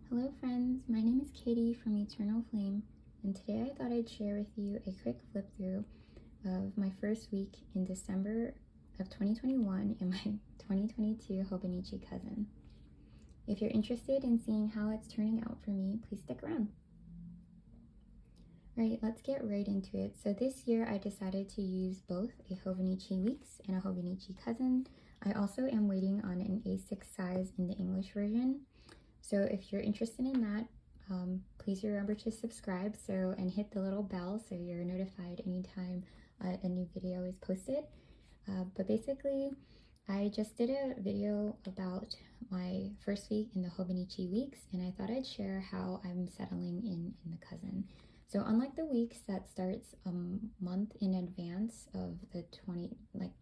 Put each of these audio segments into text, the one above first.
Hello friends, my name is Katie from Eternal Flame, and today I thought I'd share with you a quick flip through of my first week in December of 2021 and my 2022 Hobonichi Cousin. If you're interested in seeing how it's turning out for me, please stick around. Alright, let's get right into it. So this year I decided to use both a Hobonichi Weeks and a Hobonichi Cousin. I also am waiting on an A6 size in the English version. So if you're interested in that, please remember to subscribe and hit the little bell so you're notified anytime a new video is posted. But basically, I just did a video about my first week in the Hobonichi Weeks, and I thought I'd share how I'm settling in the Cousin. So unlike the weeks that starts a month in advance of the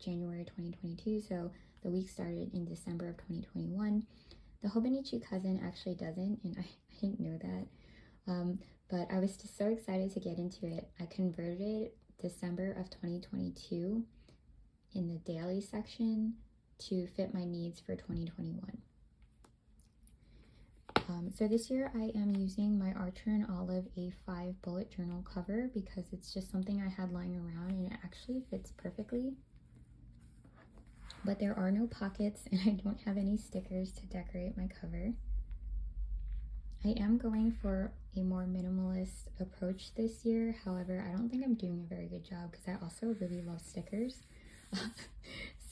January 2022, so the week started in December of 2021, the Hobonichi Cousin actually doesn't, and I didn't know that, but I was just so excited to get into it. I converted December of 2022 in the daily section to fit my needs for 2021. So this year I am using my Archer and Olive A5 bullet journal cover because it's just something I had lying around and it actually fits perfectly. But there are no pockets and I don't have any stickers to decorate my cover. I am going for a more minimalist approach this year. However, I don't think I'm doing a very good job because I also really love stickers.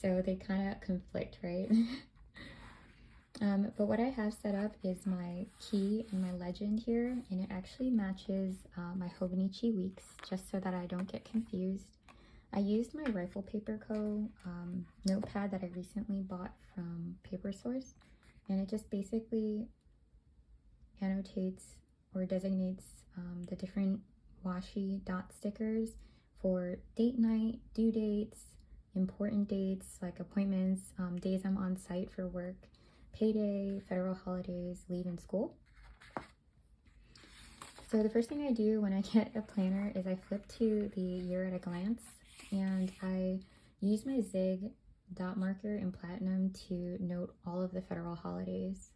So they kind of conflict, right? But what I have set up is my key and my legend here, and it actually matches my Hobonichi Weeks, just so that I don't get confused. I used my Rifle Paper Co. notepad that I recently bought from Paper Source, and it just basically annotates or designates the different washi dot stickers for date night, due dates, important dates like appointments, days I'm on site for work, payday, federal holidays, leave in school. So the first thing I do when I get a planner is I flip to the year at a glance, and I use my Zig dot marker in platinum to note all of the federal holidays.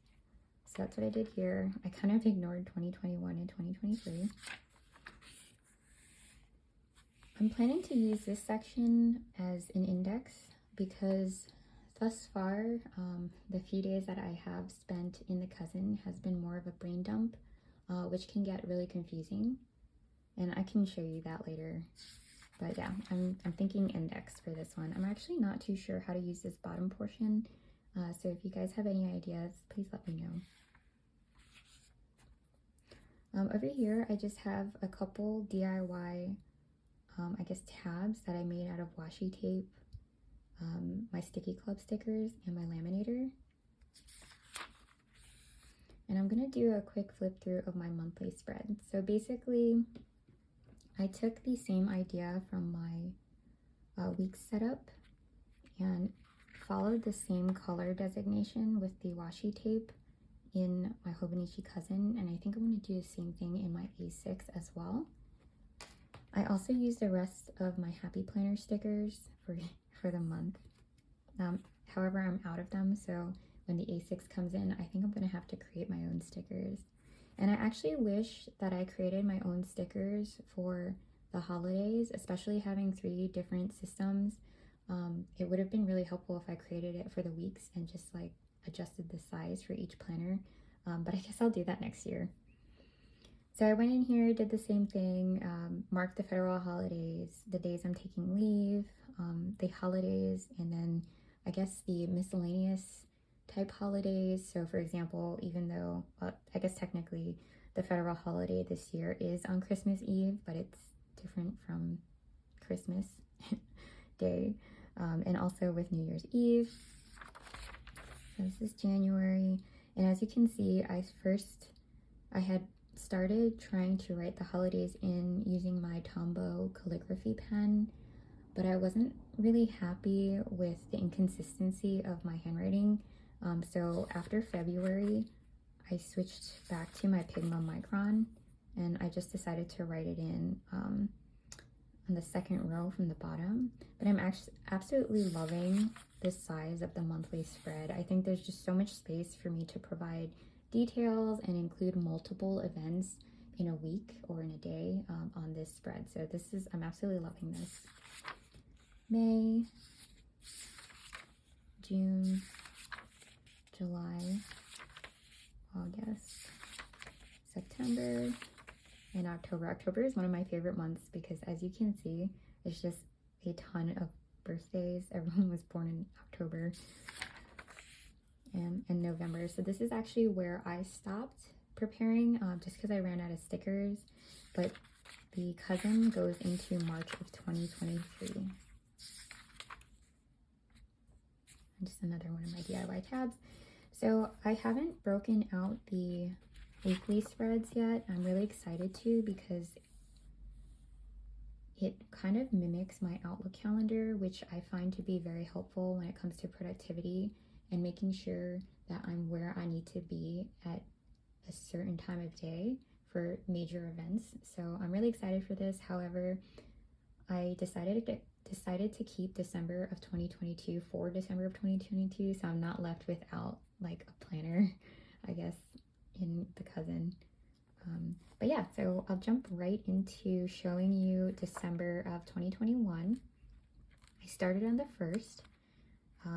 So that's what I did here. I kind of ignored 2021 and 2023. I'm planning to use this section as an index because thus far, the few days that I have spent in the Cousin has been more of a brain dump, which can get really confusing. And I can show you that later. But yeah, I'm thinking index for this one. I'm actually not too sure how to use this bottom portion. So if you guys have any ideas, please let me know. Over here, I just have a couple DIY, I guess, tabs that I made out of washi tape, my sticky club stickers, and my laminator. And I'm gonna do a quick flip through of my monthly spread. So basically, I took the same idea from my week setup and followed the same color designation with the washi tape in my Hobonichi Cousin, and I think I'm going to do the same thing in my A6 as well. I also used the rest of my Happy Planner stickers for the month. However, I'm out of them, so when the A6 comes in, I think I'm going to have to create my own stickers. And I actually wish that I created my own stickers for the holidays, especially having 3 different systems. It would have been really helpful if I created it for the weeks and just like adjusted the size for each planner. But I guess I'll do that next year. So I went in here, did the same thing, marked the federal holidays, the days I'm taking leave, the holidays, and then I guess the miscellaneous type holidays. So for example, even though I guess technically the federal holiday this year is on Christmas Eve, but it's different from Christmas Day, and also with New Year's Eve. So this is January, and as you can see, I had started trying to write the holidays in using my Tombow calligraphy pen, but I wasn't really happy with the inconsistency of my handwriting. So after February, I switched back to my Pigma Micron, and I just decided to write it in on the second row from the bottom. But I'm actually absolutely loving the size of the monthly spread. I think there's just so much space for me to provide details and include multiple events in a week or in a day on this spread. So I'm absolutely loving this. May, June, July, August, September, and October. October is one of my favorite months because, as you can see, it's just a ton of birthdays. Everyone was born in October and November. So this is actually where I stopped preparing just because I ran out of stickers, but the cousin goes into March of 2023. And just another one of my DIY tabs. So I haven't broken out the weekly spreads yet. I'm really excited to because it kind of mimics my Outlook calendar, which I find to be very helpful when it comes to productivity and making sure that I'm where I need to be at a certain time of day for major events. So I'm really excited for this. However, I decided to keep December of 2022 for December of 2022, so I'm not left without like a planner, I guess, in the cousin. But yeah, so I'll jump right into showing you December of 2021. I started on the 1st,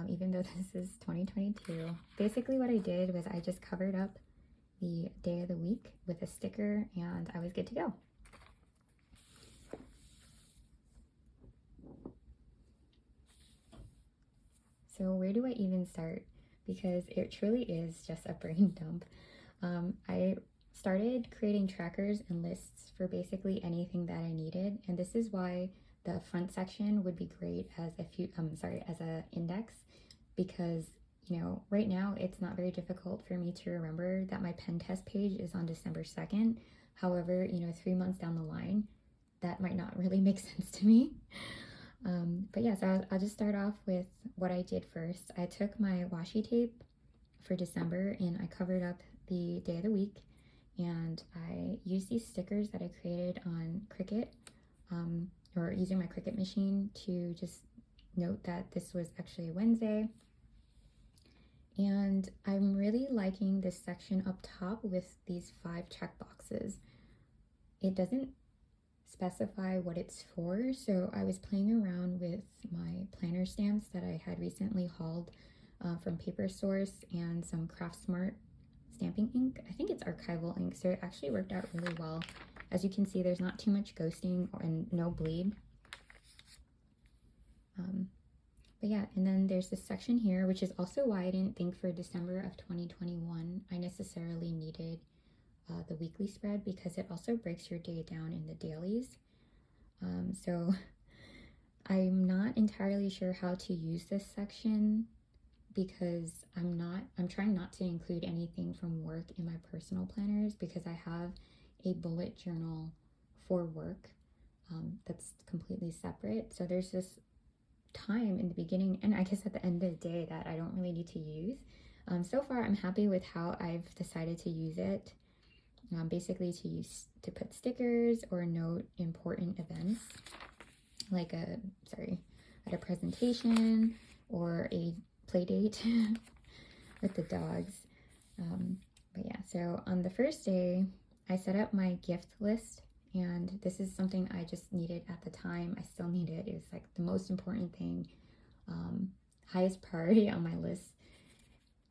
even though this is 2022. Basically what I did was I just covered up the day of the week with a sticker and I was good to go. So where do I even start? Because it truly is just a brain dump. I started creating trackers and lists for basically anything that I needed, and this is why the front section would be great as as a index, because right now it's not very difficult for me to remember that my pen test page is on December 2nd. However, 3 months down the line, that might not really make sense to me. But yeah, so I'll just start off with what I did first. I took my washi tape for December and I covered up the day of the week, and I used these stickers that I created on Cricut, or using my Cricut machine to just note that this was actually a Wednesday. And I'm really liking this section up top with these 5 check boxes. It doesn't specify what it's for, so I was playing around with my planner stamps that I had recently hauled from Paper Source and some Craft Smart stamping ink. I think it's archival ink, so it actually worked out really well. As you can see, there's not too much ghosting and no bleed. But yeah, and then there's this section here, which is also why I didn't think for December of 2021 I necessarily needed the weekly spread, because it also breaks your day down in the dailies. So I'm not entirely sure how to use this section because I'm trying not to include anything from work in my personal planners, because I have a bullet journal for work that's completely separate. So there's this time in the beginning and I guess at the end of the day that I don't really need to use. So far I'm happy with how I've decided to use it. Basically to put stickers or note important events, like at a presentation or a play date with the dogs. But yeah, so on the first day I set up my gift list, and this is something I just needed at the time. I still need it. It was like the most important thing, highest priority on my list,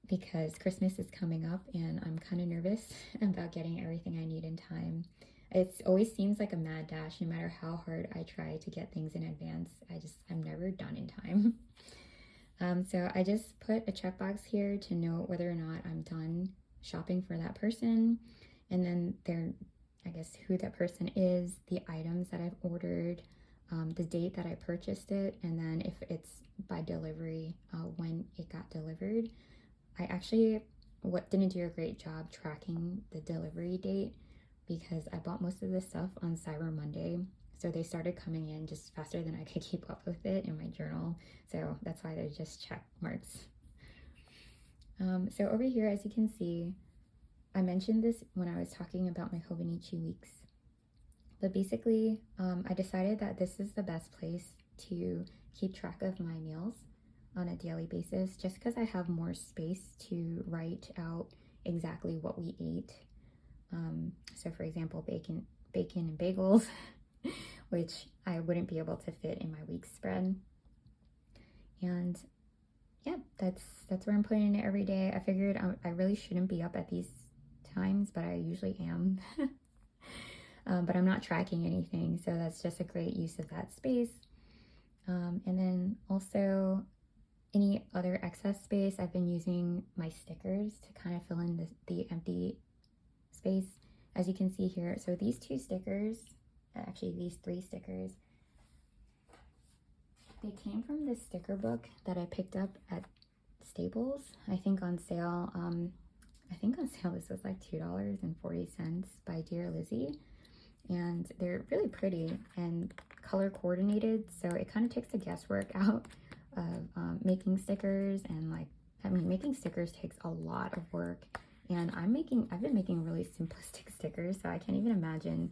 because Christmas is coming up and I'm kind of nervous about getting everything I need in time. It always seems like a mad dash no matter how hard I try to get things in advance. I'm never done in time. So I just put a checkbox here to note whether or not I'm done shopping for that person, and then I guess who that person is, the items that I've ordered, the date that I purchased it, and then if it's by delivery, when it got delivered. I actually didn't do a great job tracking the delivery date because I bought most of this stuff on Cyber Monday. So they started coming in just faster than I could keep up with it in my journal. So that's why they're just check marks. So over here, as you can see, I mentioned this when I was talking about my Hobonichi Weeks. But basically, I decided that this is the best place to keep track of my meals on a daily basis, just because I have more space to write out exactly what we ate. So for example, bacon and bagels, which I wouldn't be able to fit in my week's spread. And yeah, that's where I'm putting it every day. I figured I really shouldn't be up at these times, but I usually am. But I'm not tracking anything, so that's just a great use of that space. And then also any other excess space, I've been using my stickers to kind of fill in the empty space, as you can see here. So these 2 stickers, actually these 3 stickers, they came from this sticker book that I picked up at Staples, I think on sale. I think on sale this was like $2.40 by Dear Lizzy, and they're really pretty and color coordinated, so it kind of takes the guesswork out of making stickers. And like, I mean, making stickers takes a lot of work, and I've been making really simplistic stickers, so I can't even imagine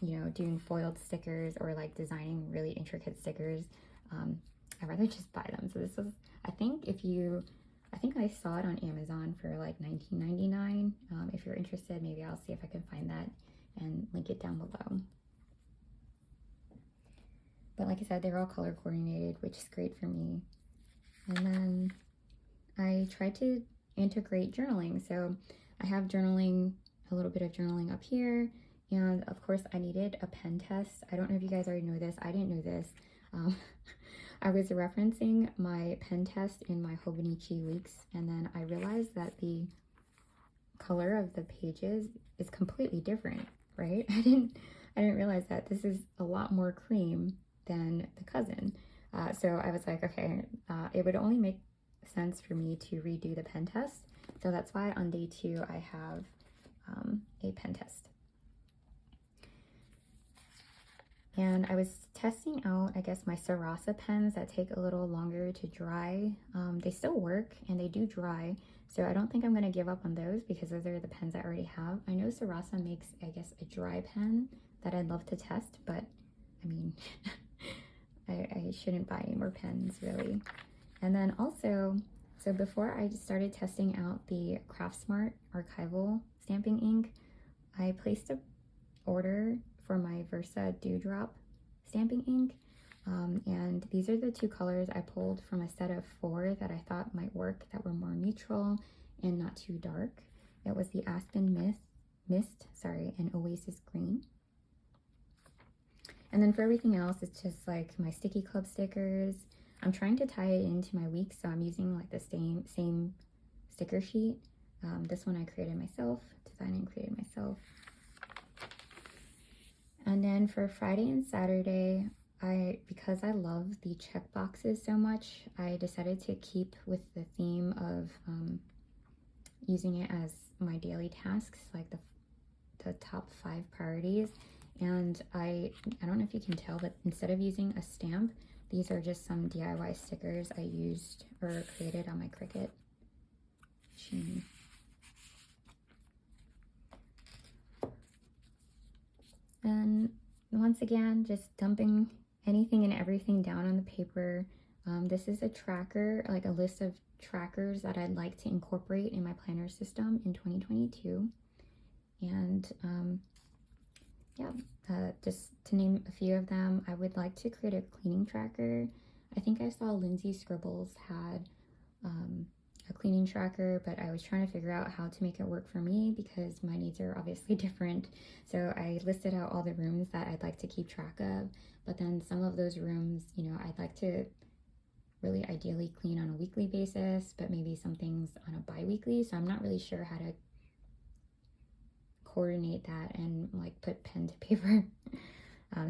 you know, doing foiled stickers or like designing really intricate stickers. I'd rather just buy them. So this was, I think I saw it on Amazon for like $19.99. If you're interested, maybe I'll see if I can find that and link it down below. But like I said, they're all color coordinated, which is great for me. And then I tried to integrate journaling. So I have journaling, a little bit of journaling up here. And of course I needed a pen test. I don't know if you guys already know this. I didn't know this. I was referencing my pen test in my Hobonichi Weeks, and then I realized that the color of the pages is completely different, right? I didn't realize that this is a lot more cream than the cousin. So I was like, okay, it would only make sense for me to redo the pen test. So that's why on day 2 I have a pen test. And I was testing out, I guess, my Sarasa pens that take a little longer to dry. They still work and they do dry, so I don't think I'm going to give up on those because those are the pens I already have. I know Sarasa makes, I guess, a dry pen that I'd love to test, but I mean, I shouldn't buy any more pens, really. And then also, so before I started testing out the Craftsmart archival stamping ink, I placed an order for my Versa Dewdrop stamping ink, and these are the 2 colors I pulled from a set of 4 that I thought might work, that were more neutral and not too dark. It was the Aspen Mist, and Oasis Green. And then for everything else, it's just like my Sticky Club stickers. I'm trying to tie it into my week, so I'm using like the same sticker sheet. This one I created myself, designed and created myself. And then for Friday and Saturday, because I love the check boxes so much, I decided to keep with the theme of using it as my daily tasks, like the top 5 priorities. And I don't know if you can tell, but instead of using a stamp, these are just some DIY stickers I used or created on my Cricut machine. And once again, just dumping anything and everything down on the paper. This is a tracker, like a list of trackers that I'd like to incorporate in my planner system in 2022. And yeah, just to name a few of them, I would like to create a cleaning tracker. I think I saw Lindsay Scribbles had a cleaning tracker, but I was trying to figure out how to make it work for me because my needs are obviously different. So I listed out all the rooms that I'd like to keep track of, but then some of those rooms, you know, I'd like to really ideally clean on a weekly basis, but maybe some things on a bi-weekly. So I'm not really sure how to coordinate that and like put pen to paper.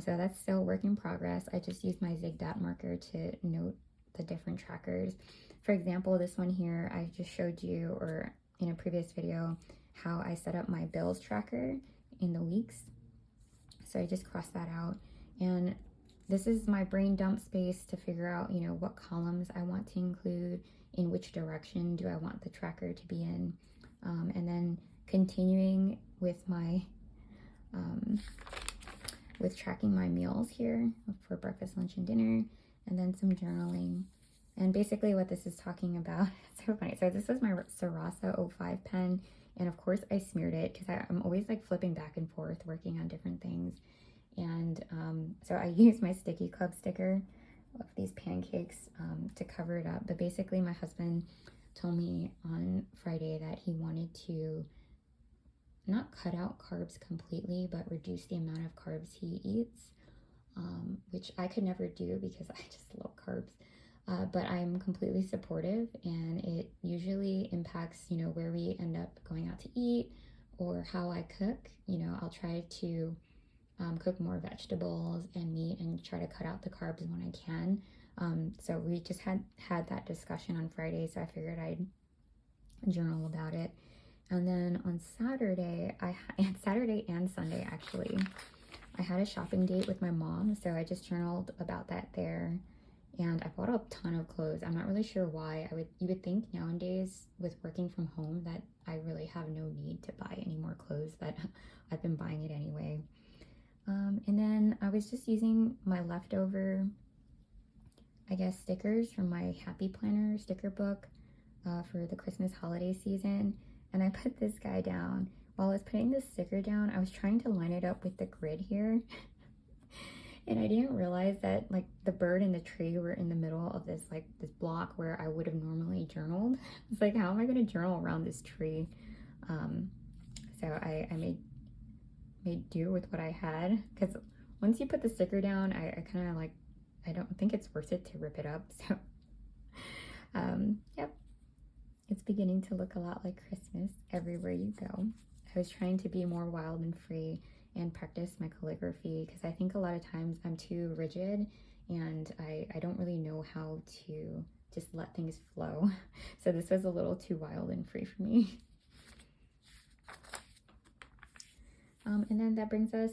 So that's still a work in progress. I just used my Zig dot marker to note the different trackers. For example, this one here, I just showed you, or in a previous video, how I set up my bills tracker in the weeks. So I just crossed that out. And this is my brain dump space to figure out, you know, what columns I want to include, in which direction do I want the tracker to be in. And then continuing with my, with tracking my meals here for breakfast, lunch, and dinner, and then some journaling. And basically what this is talking about, it's so funny. So this is my Sarasa 05 pen. And of course I smeared it because I'm always like flipping back and forth working on different things. And so I used my sticky club sticker of these pancakes to cover it up. But basically my husband told me on Friday that he wanted to not cut out carbs completely, but reduce the amount of carbs he eats, which I could never do because I just love carbs. But I'm completely supportive, and it usually impacts, you know, where we end up going out to eat or how I cook. You know, I'll try to cook more vegetables and meat and try to cut out the carbs when I can. So we just had that discussion on Friday, so I figured I'd journal about it. And then on Saturday, Saturday and Sunday actually, I had a shopping date with my mom, so I just journaled about that there. And I bought a ton of clothes. I'm not really sure why. You would think nowadays with working from home that I really have no need to buy any more clothes, but I've been buying it anyway. And then I was just using my leftover, I guess, stickers from my Happy Planner sticker book for the Christmas holiday season. And I put this guy down. While I was putting this sticker down, I was trying to line it up with the grid here. And I didn't realize that like the bird and the tree were in the middle of this block where I would have normally journaled. It's like, how am I going to journal around this tree? So I made do with what I had, because once you put the sticker down, I kind of like, I don't think it's worth it to rip it up. So yep, it's beginning to look a lot like Christmas everywhere you go. I was trying to be more wild and free and practice my calligraphy, because I think a lot of times I'm too rigid and I don't really know how to just let things flow. So this was a little too wild and free for me. And then that brings us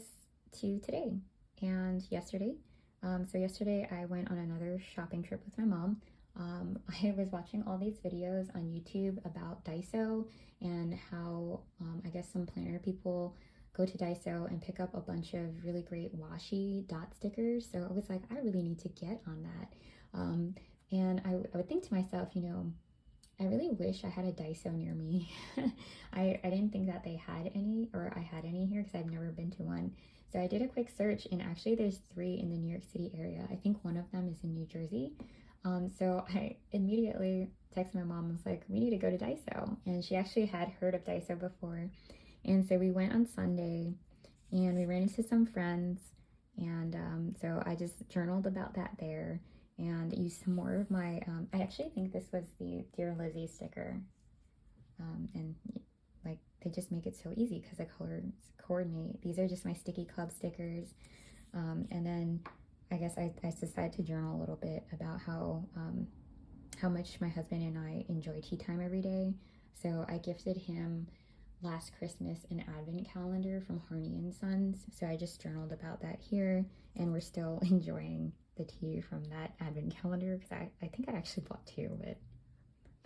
to today and yesterday. So yesterday I went on another shopping trip with my mom. I was watching all these videos on YouTube about Daiso and how I guess some planner people go to Daiso and pick up a bunch of really great washi dot stickers. So I was like, I really need to get on that. And I would think to myself, you know, I really wish I had a Daiso near me. I didn't think that they had any, or I had any here, because I've never been to one. So I did a quick search, and actually there's 3 in the New York City area. I think one of them is in New Jersey. So I immediately texted my mom and was like, we need to go to Daiso. And she actually had heard of Daiso before. And so we went on Sunday and we ran into some friends. And so I just journaled about that there and used some more of my, I actually think this was the Dear Lizzy sticker. And like, they just make it so easy because the colors coordinate. These are just my sticky club stickers. And then I guess I decided to journal a little bit about how much my husband and I enjoy tea time every day. So I gifted him last Christmas an advent calendar from Harney and Sons. So I just journaled about that here, and we're still enjoying the tea from that advent calendar, because I think I actually bought 2, but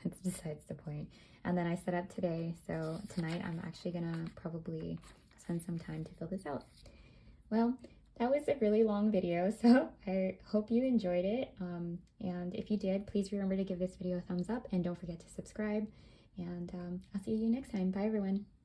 that's besides the point. And then I set up today, so tonight I'm actually gonna probably spend some time to fill this out. Well, that was a really long video, so I hope you enjoyed it. And if you did, please remember to give this video a thumbs up, and don't forget to subscribe. And I'll see you next time. Bye, everyone.